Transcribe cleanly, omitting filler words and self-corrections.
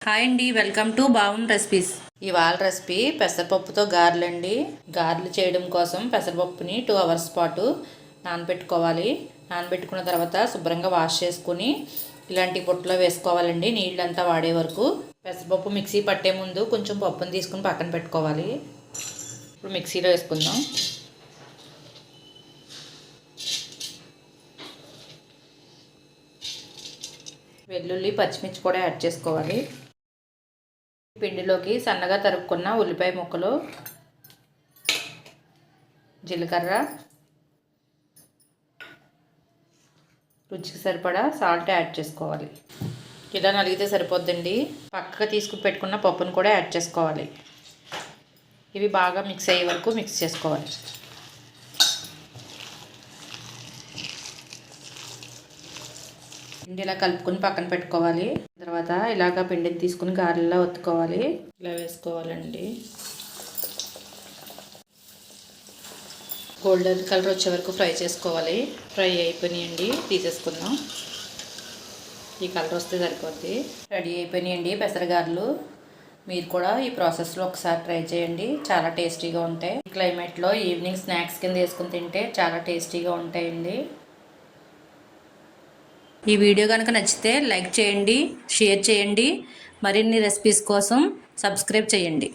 Hi అండి, welcome to బావున్ recipes. ఇవాళ recipe పెసరపప్పుతో గారెలు అండి. గారెలు చేయడం కోసం పెసరపప్పుని 2 అవర్స్ పాటు నానబెట్టుకోవాలి. నానబెట్టుకున్న తర్వాత శుభ్రంగా వాష్ చేసుకుని ఇలాంటి బుట్టలో వేసుకోవాలండి, నీళ్ళంతా వాడే వరకు. పెసరపప్పు మిక్సీ పట్టే ముందు కొంచెం పప్పుని తీసుకుని పక్కన పెట్టుకోవాలి. ఇప్పుడు మిక్సీలో వేసుకుందాం. వెల్లుల్లి, పచ్చిమిర్చి కూడా యాడ్ చేసుకోవాలి. పిండిలోకి సన్నగా తరుక్కున్న ఉల్లిపాయ ముక్కలు, జీలకర్ర, రుచికి సరిపడా సాల్ట్ యాడ్ చేసుకోవాలి. ఇలా నలిగితే సరిపోద్దండి. పక్కగా తీసుకుని పెట్టుకున్న పప్పును కూడా యాడ్ చేసుకోవాలి. ఇవి బాగా మిక్స్ అయ్యే వరకు మిక్స్ చేసుకోవాలి. పిండి ఇలా కలుపుకొని పక్కన పెట్టుకోవాలి. తర్వాత ఇలాగ పిండిని తీసుకుని గారెలా ఒత్తుకోవాలి. ఇలా వేసుకోవాలండి. గోల్డెన్ కలర్ వచ్చే వరకు ఫ్రై చేసుకోవాలి. ఫ్రై అయిపోయినాయండి, తీసేసుకుందాం. ఈ కలర్ వస్తే సరిపోద్ది. రెడీ అయిపోయినాయండి పెసరగారెలు. మీరు కూడా ఈ ప్రాసెస్లో ఒకసారి ట్రై చేయండి, చాలా టేస్టీగా ఉంటాయి. క్లైమేట్లో ఈవినింగ్ స్నాక్స్ కింద వేసుకుని తింటే చాలా టేస్టీగా ఉంటాయండి. ఈ వీడియో కనుక నచ్చితే లైక్ చేయండి, షేర్ చేయండి. మరిన్ని రెసిపీస్ కోసం సబ్స్క్రైబ్ చేయండి.